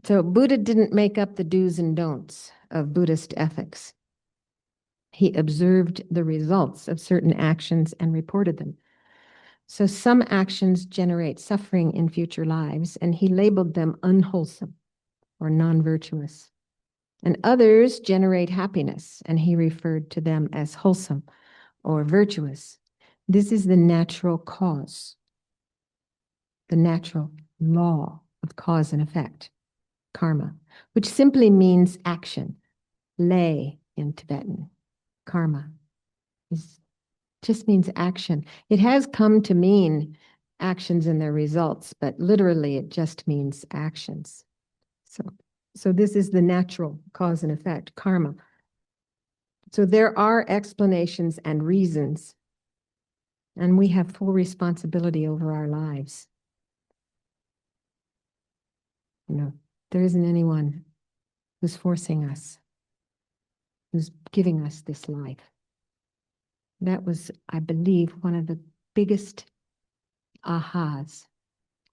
So Buddha didn't make up the do's and don'ts of Buddhist ethics. He observed the results of certain actions and reported them. So some actions generate suffering in future lives, and he labeled them unwholesome or non-virtuous. And others generate happiness, and he referred to them as wholesome or virtuous. This is the natural cause, the natural law of cause and effect, karma, which simply means action. Lay in Tibetan, karma, just means action. It has come to mean actions and their results, but literally it just means actions. So this is the natural cause and effect, karma. So there are explanations and reasons, and we have full responsibility over our lives. There isn't anyone who's forcing us, who's giving us this life. That was, I believe, one of the biggest ahas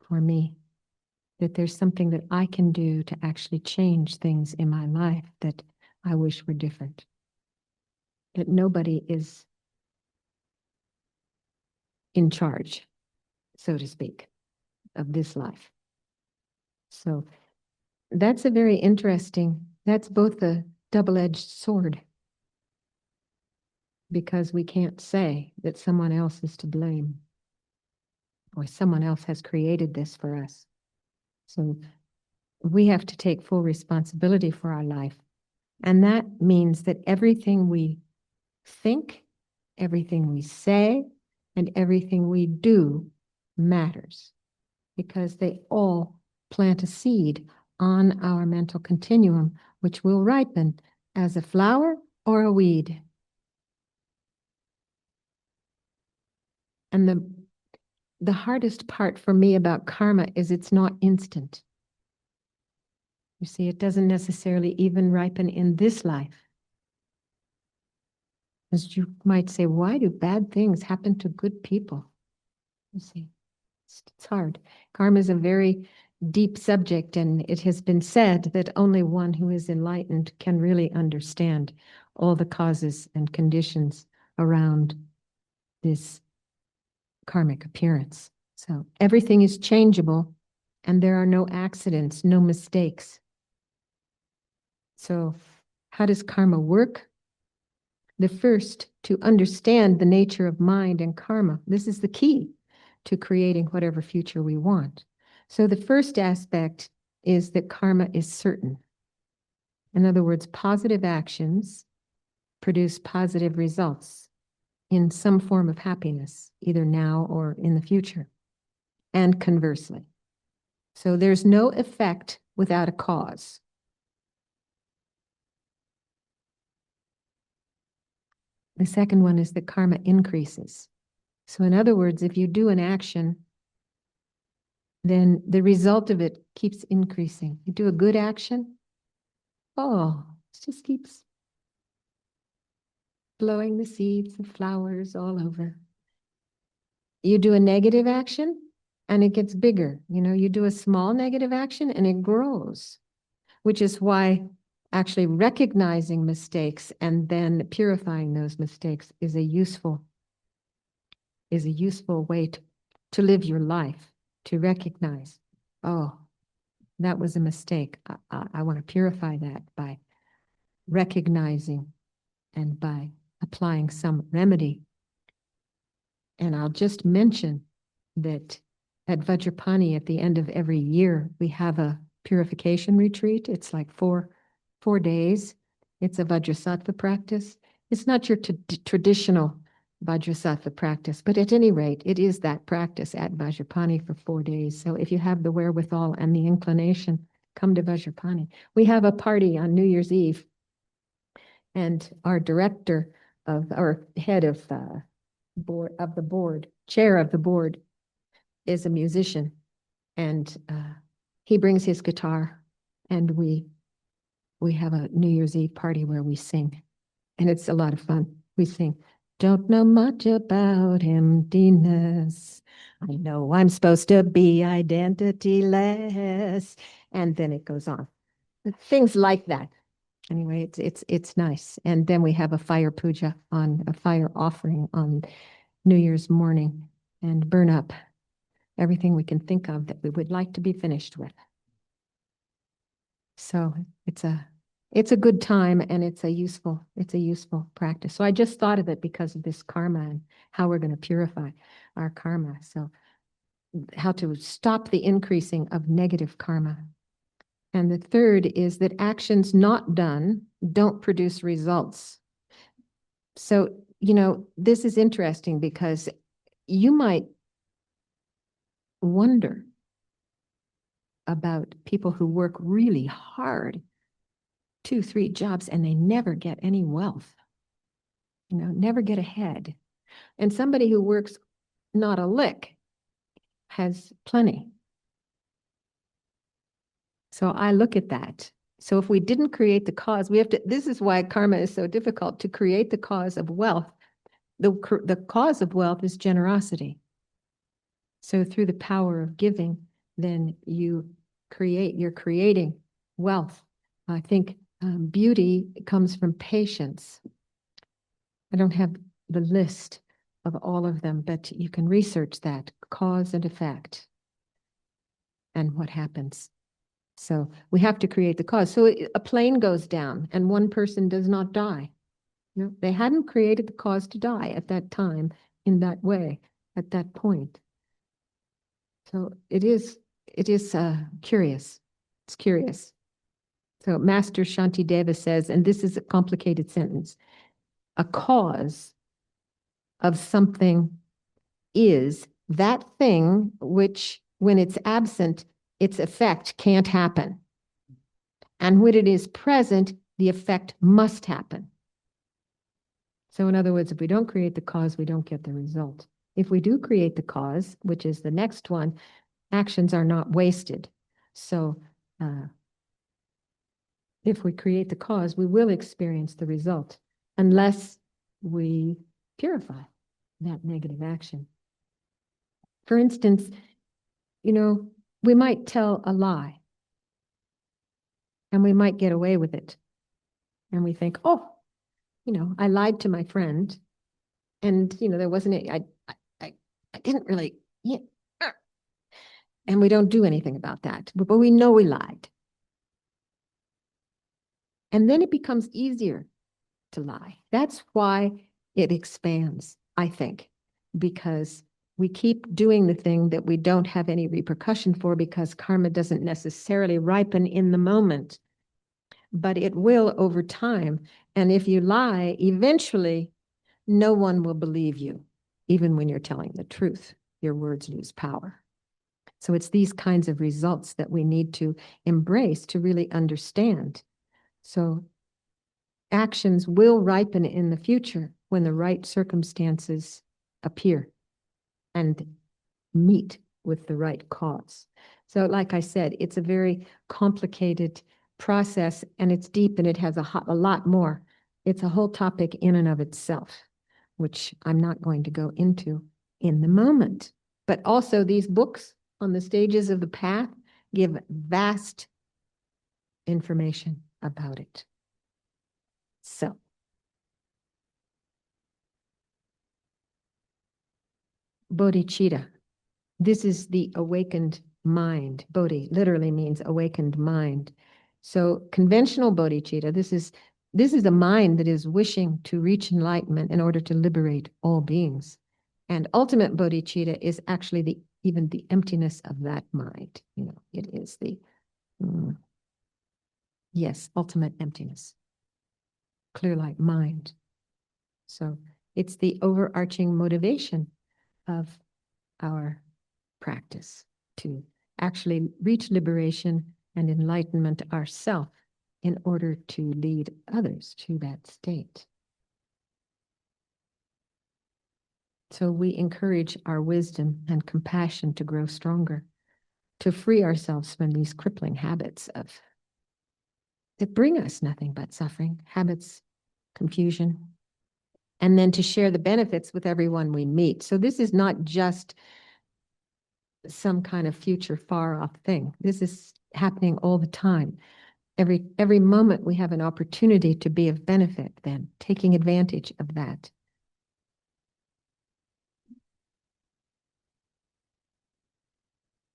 for me, that there's something that I can do to actually change things in my life that I wish were different. That nobody is in charge, so to speak, of this life. So that's a very interesting, that's both a double-edged sword, because we can't say that someone else is to blame or someone else has created this for us. So we have to take full responsibility for our life. And that means that everything we think, everything we say, and everything we do matters, because they all plant a seed on our mental continuum, which will ripen as a flower or a weed. And the hardest part for me about karma is it's not instant. You see, it doesn't necessarily even ripen in this life. As you might say, why do bad things happen to good people? You see, it's hard. Karma is a very deep subject, and it has been said that only one who is enlightened can really understand all the causes and conditions around this karmic appearance. So everything is changeable, and there are no accidents, no mistakes. So how does karma work? The first, to understand the nature of mind and karma. This is the key to creating whatever future we want. So the first aspect is that karma is certain. In other words, positive actions produce positive results in some form of happiness, either now or in the future, and conversely. So there's no effect without a cause. The second one is that karma increases. So in other words, if you do an action, then the result of it keeps increasing. You do a good action, oh, it just keeps blowing the seeds and flowers all over. You do a negative action and it gets bigger. You do a small negative action and it grows, which is why actually recognizing mistakes and then purifying those mistakes is a useful way to live your life, to recognize, oh, that was a mistake. I want to purify that by recognizing and by applying some remedy. And I'll just mention that at Vajrapani, at the end of every year, we have a purification retreat. It's like four days. It's a Vajrasattva practice. It's not your traditional Vajrasattva practice, but at any rate, it is that practice at Vajrapani for 4 days. So if you have the wherewithal and the inclination, come to Vajrapani. We have a party on New Year's Eve, and our director or head of the board, chair of the board, is a musician, and he brings his guitar, and we have a New Year's Eve party where we sing, and it's a lot of fun. We sing Don't know much about emptiness. I know I'm supposed to be identityless. And then it goes on. Things like that. Anyway, it's nice. And then we have a fire puja a fire offering on New Year's morning and burn up everything we can think of that we would like to be finished with. So it's a good time and it's a useful practice. So I just thought of it because of this karma and how we're going to purify our karma. So how to stop the increasing of negative karma. And the third is that actions not done don't produce results. So, this is interesting because you might wonder about people who work really hard, 2, 3 jobs, and they never get any wealth, never get ahead. And somebody who works not a lick has plenty. So I look at that. So if we didn't create the cause, this is why karma is so difficult, to create the cause of wealth. The cause of wealth is generosity. So through the power of giving, then you're creating wealth. I think beauty comes from patience. I don't have the list of all of them, but you can research that, cause and effect, and what happens. So we have to create the cause. So a plane goes down and one person does not die. They hadn't created the cause to die at that time in that way, at that point. So it is curious. It's curious. So Master Shantideva says, and this is a complicated sentence, a cause of something is that thing which, when it's absent, its effect can't happen. And when it is present, the effect must happen. So in other words, if we don't create the cause, we don't get the result. If we do create the cause, which is the next one, actions are not wasted. So if we create the cause, we will experience the result unless we purify that negative action. For instance, we might tell a lie and we might get away with it. And we think, oh, I lied to my friend and, there wasn't, I didn't really, and we don't do anything about that, but we know we lied. And then it becomes easier to lie. That's why it expands, I think, because we keep doing the thing that we don't have any repercussion for because karma doesn't necessarily ripen in the moment, but it will over time. And if you lie, eventually, no one will believe you, even when you're telling the truth. Your words lose power. So it's these kinds of results that we need to embrace to really understand. So actions will ripen in the future when the right circumstances appear and meet with the right cause. So like I said, it's a very complicated process and it's deep and it has a lot more. It's a whole topic in and of itself, which I'm not going to go into in the moment. But also these books on the stages of the path give vast information about it. So, bodhicitta. This is the awakened mind. Bodhi literally means awakened mind. So conventional bodhicitta, this is a mind that is wishing to reach enlightenment in order to liberate all beings. And ultimate bodhicitta is actually even the emptiness of that mind. It is the, yes, ultimate emptiness. Clear light mind. So it's the overarching motivation of our practice to actually reach liberation and enlightenment ourselves in order to lead others to that state. So we encourage our wisdom and compassion to grow stronger, to free ourselves from these crippling habits that bring us nothing but suffering, habits, confusion, and then to share the benefits with everyone we meet. So this is not just some kind of future far off thing. This is happening all the time. Every moment we have an opportunity to be of benefit, then taking advantage of that.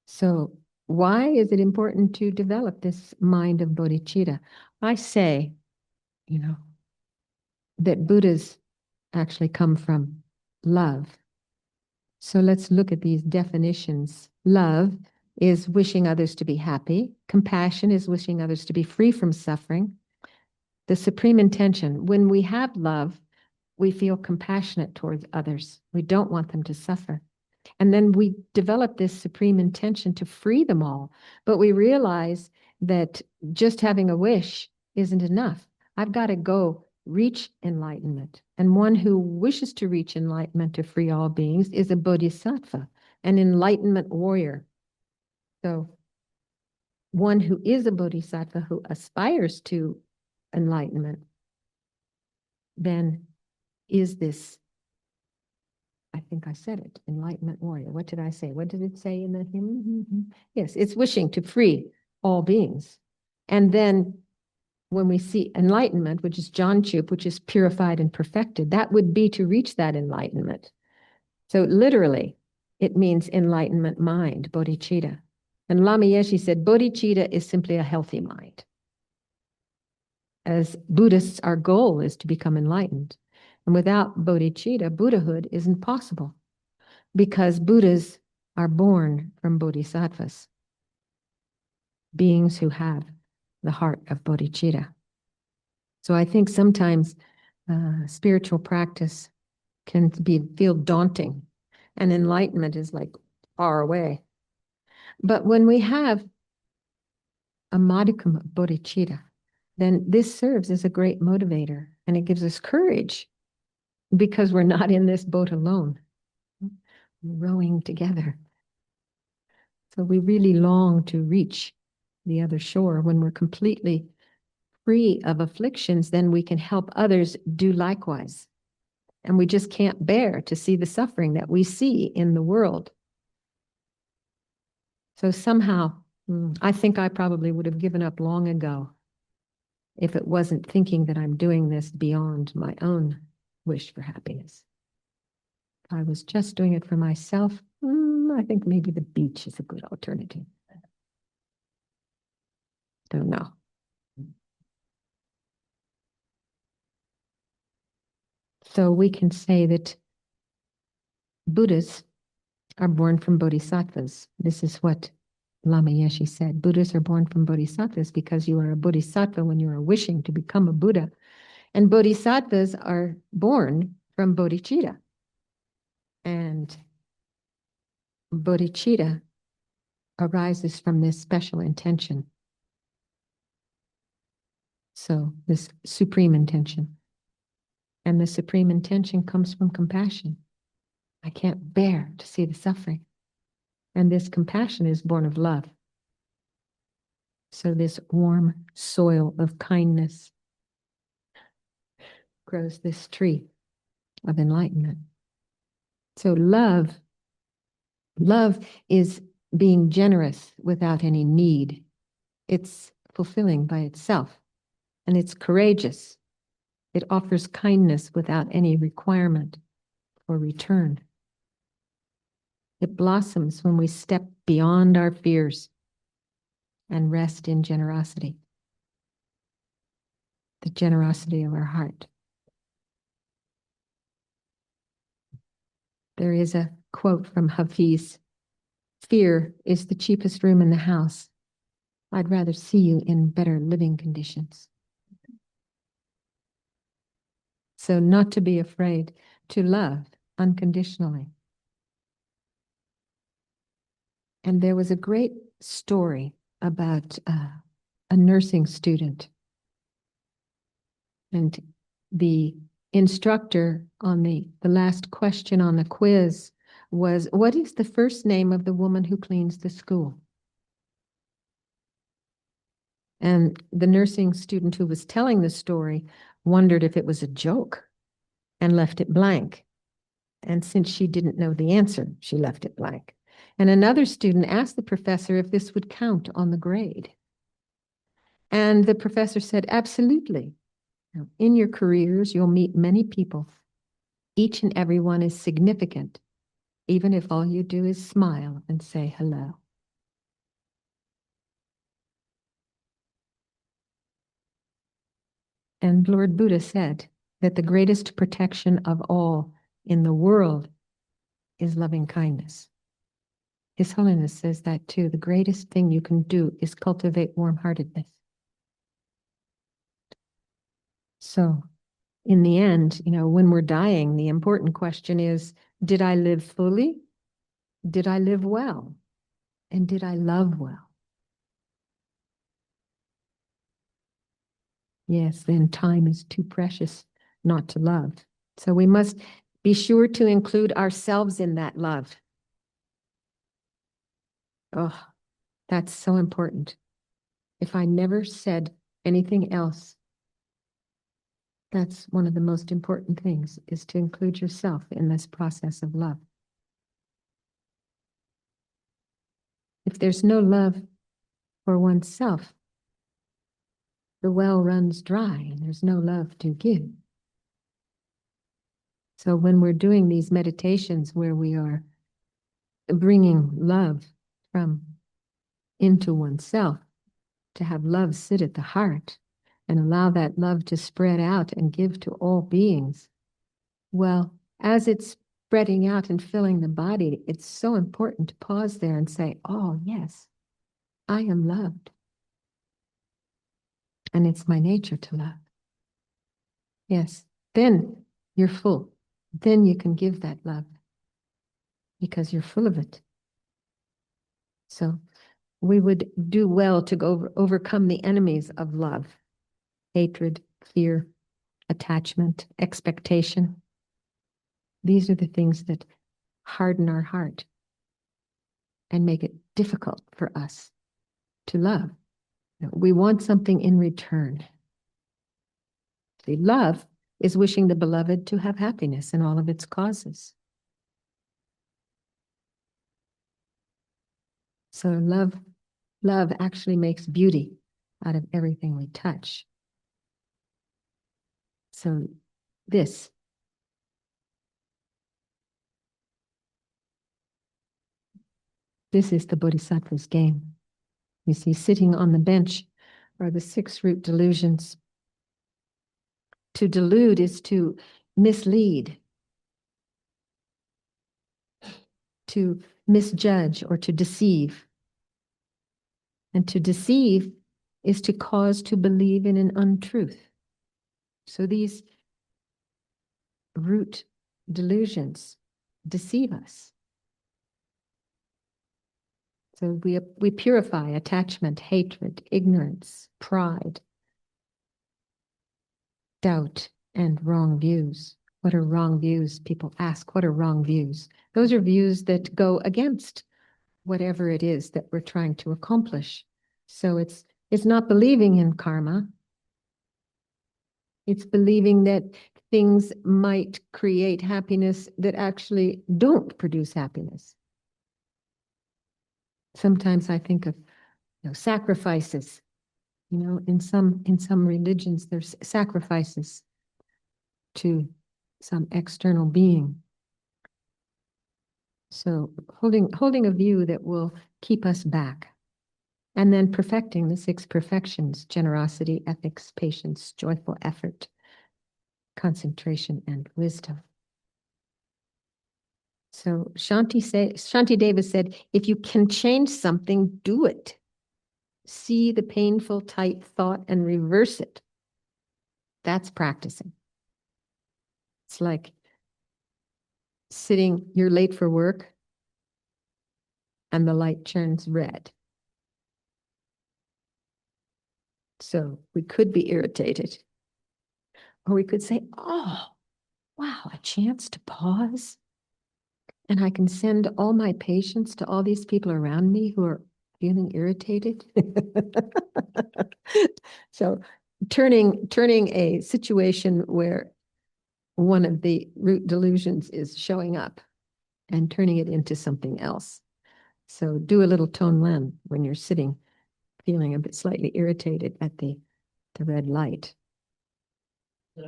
So why is it important to develop this mind of bodhicitta? I say, that Buddhas actually come from love. So let's look at these definitions. Love is wishing others to be happy. Compassion is wishing others to be free from suffering. The supreme intention, when we have love, we feel compassionate towards others. We don't want them to suffer. And then we develop this supreme intention to free them all. But we realize that just having a wish isn't enough. I've got to go reach enlightenment. And one who wishes to reach enlightenment to free all beings is a bodhisattva, an enlightenment warrior. So one who is a bodhisattva who aspires to enlightenment then is this, I think I said it, enlightenment warrior. What did I say? What did it say in the hymn? Yes, it's wishing to free all beings. And then when we see enlightenment, which is Janchup, which is purified and perfected, that would be to reach that enlightenment. So literally, it means enlightenment mind, bodhicitta. And Lama Yeshe said, bodhicitta is simply a healthy mind. As Buddhists, our goal is to become enlightened. And without bodhicitta, Buddhahood isn't possible because Buddhas are born from bodhisattvas, beings who have the heart of bodhicitta. So I think sometimes spiritual practice can feel daunting and enlightenment is like far away. But when we have a modicum of bodhicitta, then this serves as a great motivator and it gives us courage because we're not in this boat alone, rowing together. So we really long to reach the other shore. When we're completely free of afflictions, then we can help others do likewise. And we just can't bear to see the suffering that we see in the world. So somehow, I think I probably would have given up long ago if it wasn't thinking that I'm doing this beyond my own wish for happiness. If I was just doing it for myself, I think maybe the beach is a good alternative. Don't know. So we can say that Buddhas are born from bodhisattvas. This is what Lama Yeshe said. Buddhas are born from bodhisattvas because you are a bodhisattva when you are wishing to become a Buddha. And bodhisattvas are born from bodhicitta. And bodhicitta arises from this special intention. So this supreme intention. And the supreme intention comes from compassion. I can't bear to see the suffering. And this compassion is born of love. So this warm soil of kindness grows this tree of enlightenment. So love is being generous without any need. It's fulfilling by itself, and it's courageous. It offers kindness without any requirement for return. It blossoms when we step beyond our fears and rest in generosity, the generosity of our heart. There is a quote from Hafiz, "Fear is the cheapest room in the house. I'd rather see you in better living conditions." So not to be afraid, to love unconditionally. And there was a great story about a nursing student. And the instructor on the last question on the quiz was, what is the first name of the woman who cleans the school? And the nursing student who was telling the story wondered if it was a joke. and left it blank. And since she didn't know the answer, she left it blank. And another student asked the professor if this would count on the grade. And the professor said, absolutely. In your careers, you'll meet many people. Each and every one is significant, even if all you do is smile and say hello. And Lord Buddha said that the greatest protection of all in the world is loving kindness. His Holiness says that too. The greatest thing you can do is cultivate warm-heartedness. So in the end, when we're dying, the important question is, did I live fully? Did I live well? And did I love well? Yes, then time is too precious not to love. So we must be sure to include ourselves in that love. Oh, that's so important. If I never said anything else, that's one of the most important things, is to include yourself in this process of love. If there's no love for oneself, the well runs dry and there's no love to give. So when we're doing these meditations where we are bringing love from into oneself, to have love sit at the heart and allow that love to spread out and give to all beings, well, as it's spreading out and filling the body, it's so important to pause there and say, oh, yes, I am loved. And it's my nature to love. Yes, then you're full. Then you can give that love because you're full of it. So we would do well to overcome the enemies of love: hatred, fear, attachment, expectation. These are the things that harden our heart and make it difficult for us to love. We want something in return. See, love is wishing the beloved to have happiness in all of its causes. So love actually makes beauty out of everything we touch. So this is the Bodhisattva's game. You see, sitting on the bench are the 6 root delusions. To delude is to mislead, to misjudge, or to deceive. And to deceive is to cause to believe in an untruth. So these root delusions deceive us. So we purify attachment, hatred, ignorance, pride, doubt, and wrong views. What are wrong views? People ask, what are wrong views? Those are views that go against whatever it is that we're trying to accomplish. So it's not believing in karma. It's believing that things might create happiness that actually don't produce happiness. Sometimes I think of sacrifices. In some religions, there's sacrifices to some external being. So holding a view that will keep us back, and then perfecting the 6 perfections: generosity, ethics, patience, joyful effort, concentration, and wisdom. So Shanti Deva said, if you can change something, do it. See the painful, tight thought and reverse it. That's practicing. It's like you're late for work and the light turns red. So we could be irritated. Or we could say, oh, wow, a chance to pause. And I can send all my patience to all these people around me who are feeling irritated. So turning a situation where one of the root delusions is showing up and turning it into something else. So do a little tone len when you're sitting, feeling a bit slightly irritated at the red light. I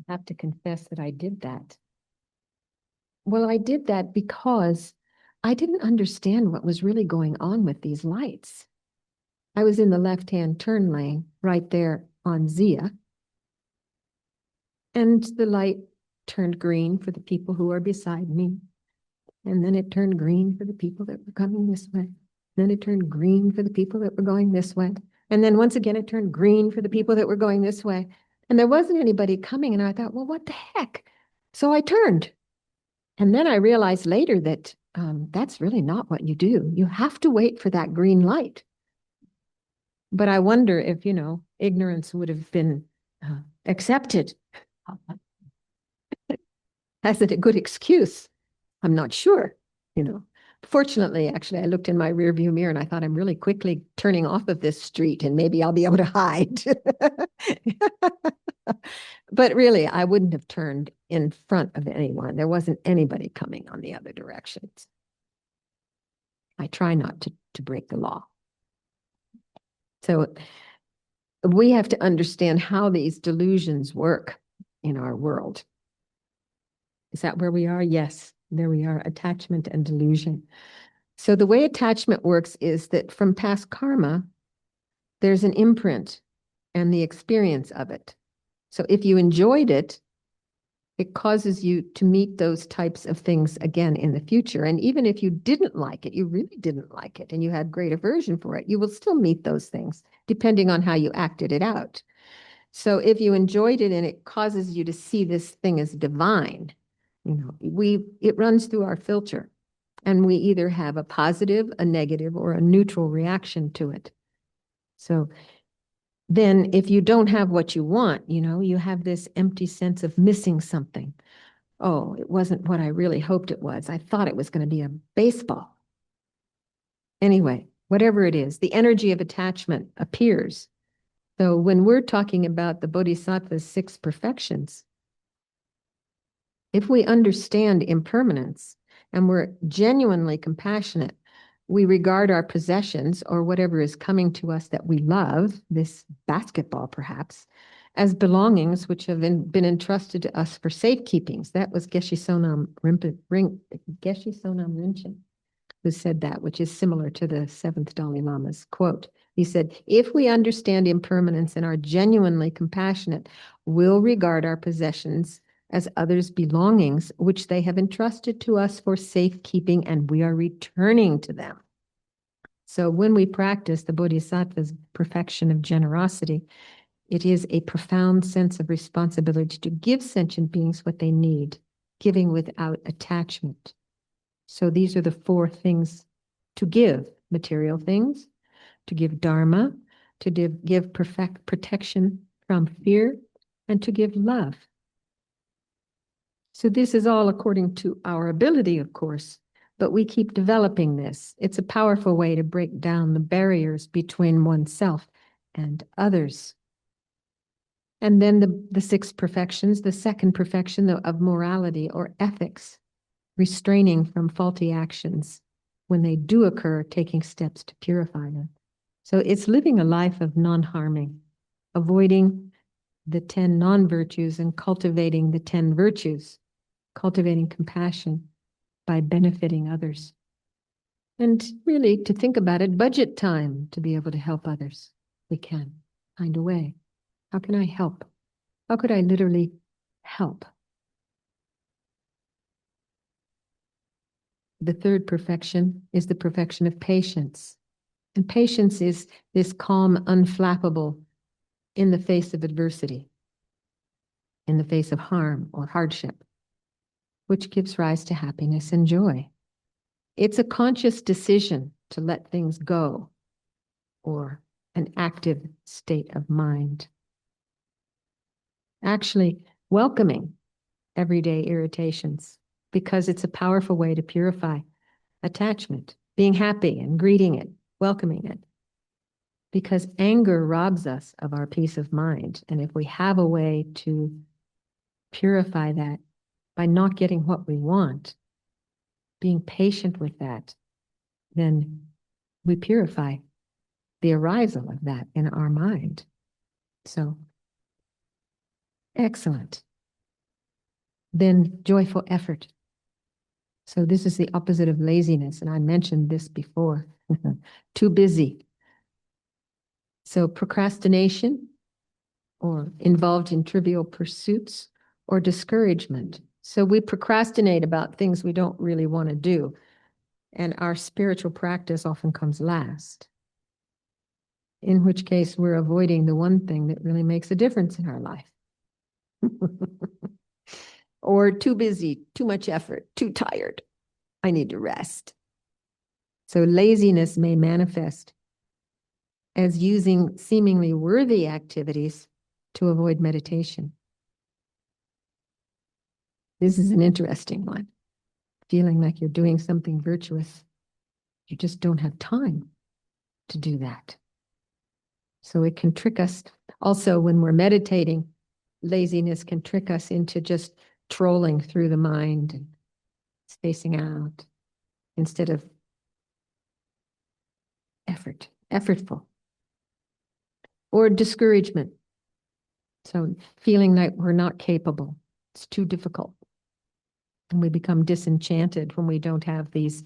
have to confess that I did that. Well, I did that because I didn't understand what was really going on with these lights. I was in the left-hand turn lane right there on Zia, and the light turned green for the people who are beside me. And then it turned green for the people that were coming this way. Then it turned green for the people that were going this way. And then once again, it turned green for the people that were going this way. And there wasn't anybody coming. And I thought, well, what the heck? So I turned. And then I realized later that that's really not what you do. You have to wait for that green light. But I wonder if, ignorance would have been accepted as a good excuse. I'm not sure, Fortunately, actually, I looked in my rearview mirror and I thought I'm really quickly turning off of this street and maybe I'll be able to hide. But really, I wouldn't have turned in front of anyone. There wasn't anybody coming on the other directions. I try not to break the law. So we have to understand how these delusions work in our world. Is that where we are? Yes, there we are, attachment and delusion. So the way attachment works is that from past karma, there's an imprint and the experience of it. So if you enjoyed it, it causes you to meet those types of things again in the future. And even if you didn't like it, you really didn't like it, and you had great aversion for it, you will still meet those things depending on how you acted it out. So if you enjoyed it and it causes you to see this thing as divine, it runs through our filter, and we either have a positive, a negative, or a neutral reaction to it. So then if you don't have what you want, you have this empty sense of missing something. Oh, it wasn't what I really hoped it was. I thought it was going to be a baseball. Anyway, whatever it is, the energy of attachment appears. So when we're talking about the Bodhisattva's 6 perfections, if we understand impermanence and we're genuinely compassionate, we regard our possessions or whatever is coming to us that we love, this basketball perhaps, as belongings which have been entrusted to us for safekeepings. That was Geshe Sonam Rinchen who said that, which is similar to the 7th Dalai Lama's quote. He said, if we understand impermanence and are genuinely compassionate, we'll regard our possessions as others' belongings, which they have entrusted to us for safekeeping, and we are returning to them. So when we practice the Bodhisattva's perfection of generosity, it is a profound sense of responsibility to give sentient beings what they need, giving without attachment. So these are the 4 things to give: material things, to give dharma, to give perfect protection from fear, and to give love. So this is all according to our ability, of course, but we keep developing this. It's a powerful way to break down the barriers between oneself and others. And then the 6 perfections, the 2nd perfection of morality or ethics, restraining from faulty actions when they do occur, taking steps to purify them. So it's living a life of non-harming, avoiding the 10 non-virtues and cultivating the 10 virtues, cultivating compassion by benefiting others. And really, to think about it, budget time to be able to help others. We can find a way. How can I help? How could I literally help? The 3rd perfection is the perfection of patience. And patience is this calm, unflappable in the face of adversity, in the face of harm or hardship, which gives rise to happiness and joy. It's a conscious decision to let things go, or an active state of mind. Actually, welcoming everyday irritations, because it's a powerful way to purify attachment, being happy and greeting it, welcoming it. because anger robs us of our peace of mind. And if we have a way to purify that by not getting what we want, being patient with that, then we purify the arisal of that in our mind. So, excellent. Then joyful effort. So this is the opposite of laziness, and I mentioned this before. Too busy. So procrastination, or involved in trivial pursuits, or discouragement. So we procrastinate about things we don't really want to do, and our spiritual practice often comes last, in which case we're avoiding the one thing that really makes a difference in our life. Or too busy, too much effort, too tired. I need to rest. So laziness may manifest as using seemingly worthy activities to avoid meditation. This is an interesting one. Feeling like you're doing something virtuous. You just don't have time to do that. So it can trick us. Also, when we're meditating, laziness can trick us into just trolling through the mind and spacing out instead of effortful. Or discouragement. So feeling like we're not capable. It's too difficult. And we become disenchanted when we don't have this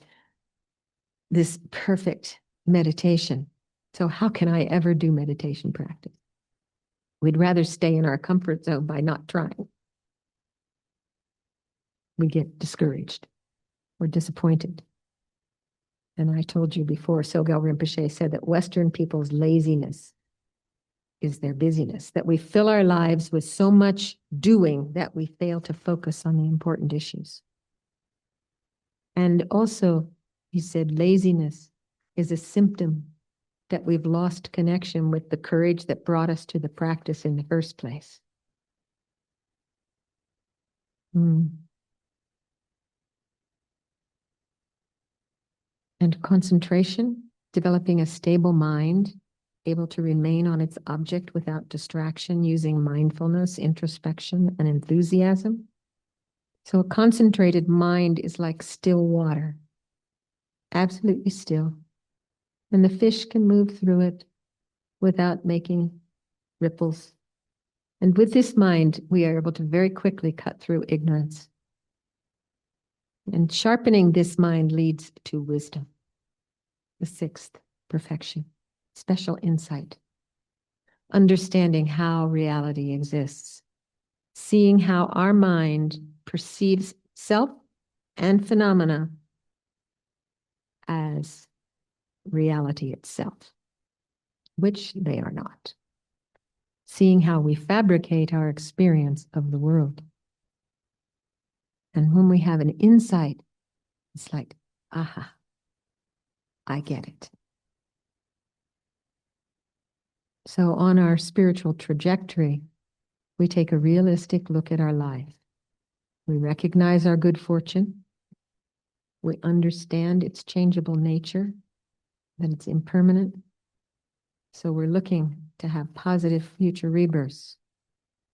perfect meditation. So how can I ever do meditation practice? We'd rather stay in our comfort zone by not trying. We get discouraged or disappointed. And I told you before, Sogyal Rinpoche said that Western people's laziness is their busyness, that we fill our lives with so much doing that we fail to focus on the important issues. And also, he said, laziness is a symptom that we've lost connection with the courage that brought us to the practice in the first place. And concentration, developing a stable mind, able to remain on its object without distraction, using mindfulness, introspection, and enthusiasm. So a concentrated mind is like still water, absolutely still. And the fish can move through it without making ripples. And with this mind, we are able to very quickly cut through ignorance. And sharpening this mind leads to wisdom, the sixth perfection, special insight, understanding how reality exists, seeing how our mind perceives self and phenomena as reality itself, which they are not. Seeing how we fabricate our experience of the world. And when we have an insight, it's like, aha, I get it. So on our spiritual trajectory, we take a realistic look at our life. We recognize our good fortune. We understand its changeable nature, that it's impermanent. So we're looking to have positive future rebirths.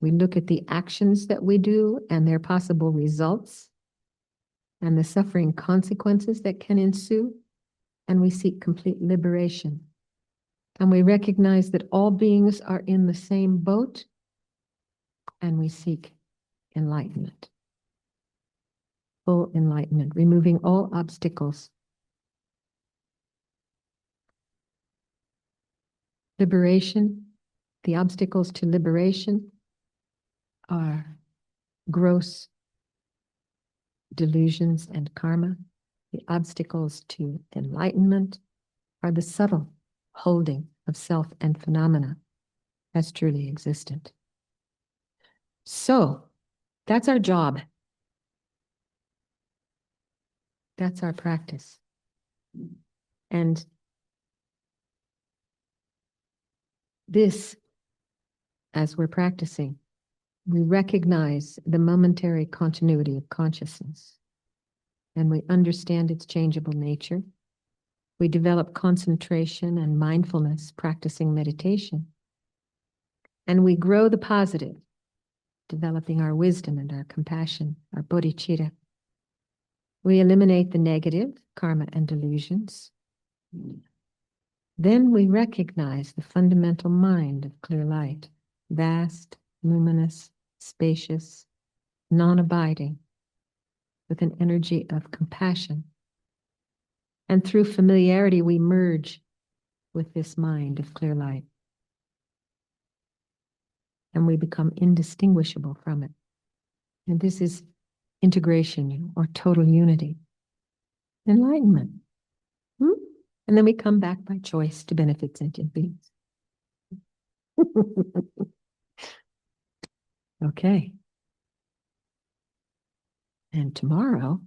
We look at the actions that we do and their possible results and the suffering consequences that can ensue, and we seek complete liberation. And we recognize that all beings are in the same boat, and we seek enlightenment. Full enlightenment, removing all obstacles. Liberation, the obstacles to liberation are gross delusions and karma. The obstacles to enlightenment are the subtle holding of self and phenomena as truly existent. So that's our job. That's our practice. And this, as we're practicing, we recognize the momentary continuity of consciousness, and we understand its changeable nature, We develop concentration and mindfulness practicing meditation. And we grow the positive, developing our wisdom and our compassion, our bodhicitta. We eliminate the negative, karma and delusions. Then we recognize the fundamental mind of clear light, vast, luminous, spacious, non-abiding, with an energy of compassion. And through familiarity, we merge with this mind of clear light. And we become indistinguishable from it. And this is integration or total unity. Enlightenment. And then we come back by choice to benefit sentient beings. Okay. And tomorrow,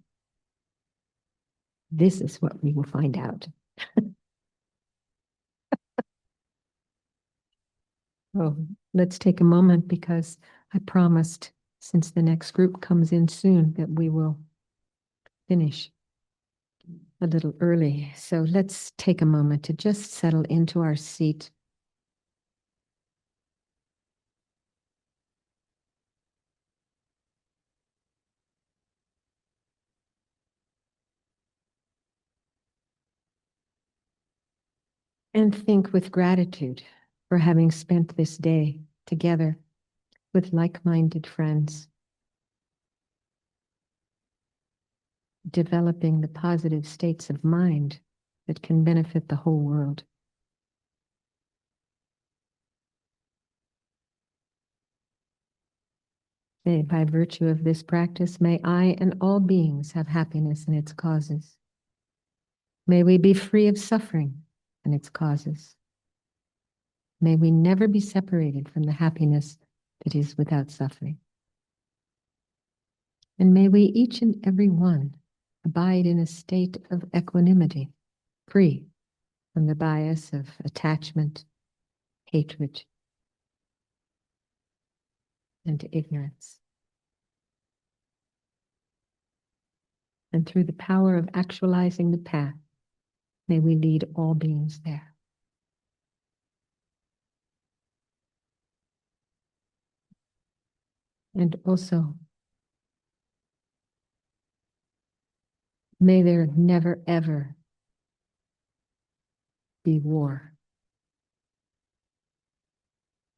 this is what we will find out. Oh, let's take a moment because I promised, since the next group comes in soon, that we will finish a little early. So let's take a moment to just settle into our seat. And think with gratitude for having spent this day together with like-minded friends, developing the positive states of mind that can benefit the whole world. Say, by virtue of this practice, may I and all beings have happiness and its causes. May we be free of suffering and its causes. May we never be separated from the happiness that is without suffering. And may we each and every one abide in a state of equanimity, free from the bias of attachment, hatred, and ignorance. And through the power of actualizing the path, may we lead all beings there. And also, may there never, ever be war.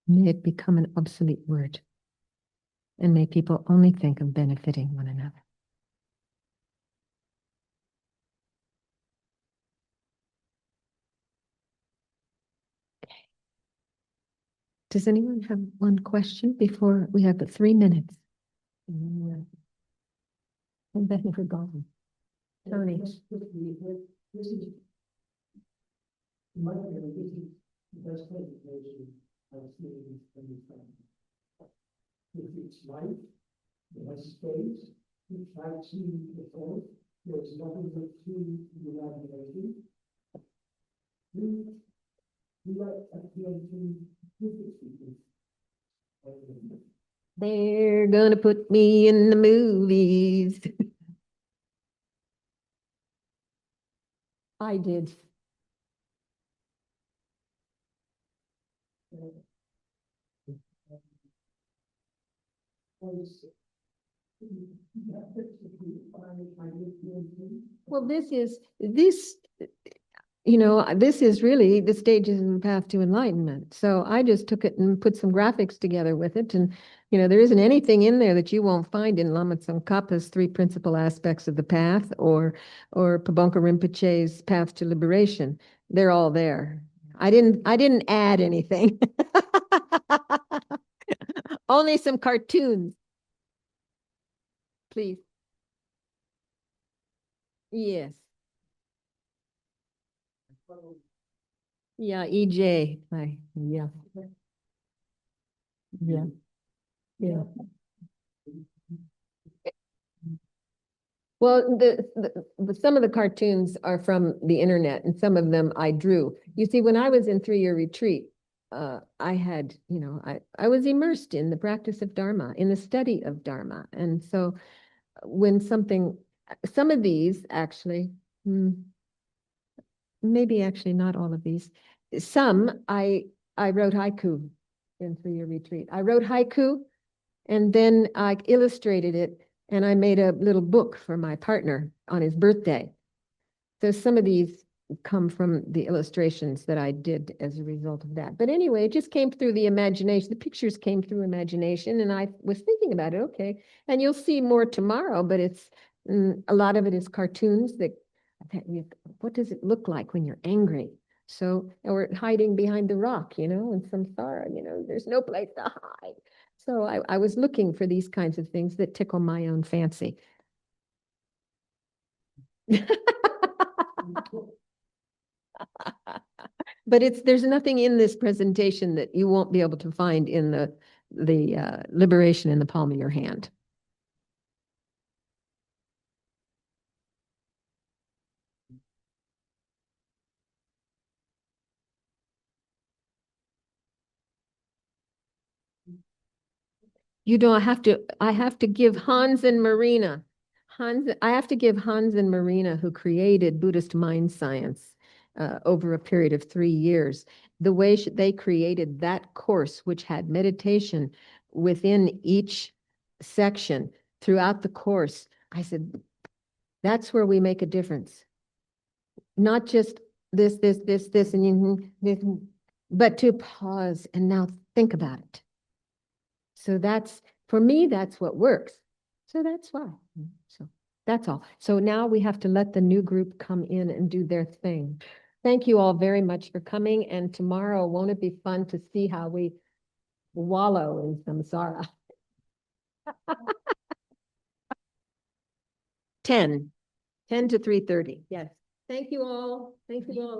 May it become an obsolete word. And may people only think of benefiting one another. Okay. Does anyone have one question before we have 3 minutes? And then we're gone. Tony. This is my opinion, this is the best presentation I've seen from this time. If it's light, it has space, it's like seeing the force, there's nothing but true imagination. We like appeal to physics people. They're gonna put me in the movies. I did. Well, this, this is really the stages in the path to enlightenment. So I just took it and put some graphics together with it. And, there isn't anything in there that you won't find in Lama Tsongkhapa's 3 principal aspects of the path or Pabonka Rinpoche's path to liberation. They're all there. I didn't add anything. Only some cartoons. Please. Yes. Yeah, EJ. Yeah. Yeah. Yeah. Well, some of the cartoons are from the internet and some of them I drew. You see, when I was in 3-year retreat, I had, I was immersed in the practice of Dharma, in the study of Dharma. And so when some of these actually, maybe actually not all of these. Some I wrote haiku in 3-year retreat. I wrote haiku and then I illustrated it and I made a little book for my partner on his birthday. So some of these come from the illustrations that I did as a result of that. But anyway, it just came through the imagination. The pictures came through imagination, and I was thinking about it. Okay, and you'll see more tomorrow, but it's a lot of it is cartoons what does it look like when you're angry? So, or hiding behind the rock, and samsara, there's no place to hide. So I was looking for these kinds of things that tickle my own fancy. But there's nothing in this presentation that you won't be able to find in the liberation in the palm of your hand. You don't have to, I have to give Hans and Marina. I have to give Hans and Marina, who created Buddhist mind science over a period of 3 years, the way they created that course, which had meditation within each section throughout the course. I said, that's where we make a difference. Not just this, and this, but to pause and now think about it. So that's, for me, that's what works. So that's why. So that's all. So now we have to let the new group come in and do their thing. Thank you all very much for coming. And tomorrow, won't it be fun to see how we wallow in samsara? 10 to 3:30. Yes. Thank you all. Thank you all.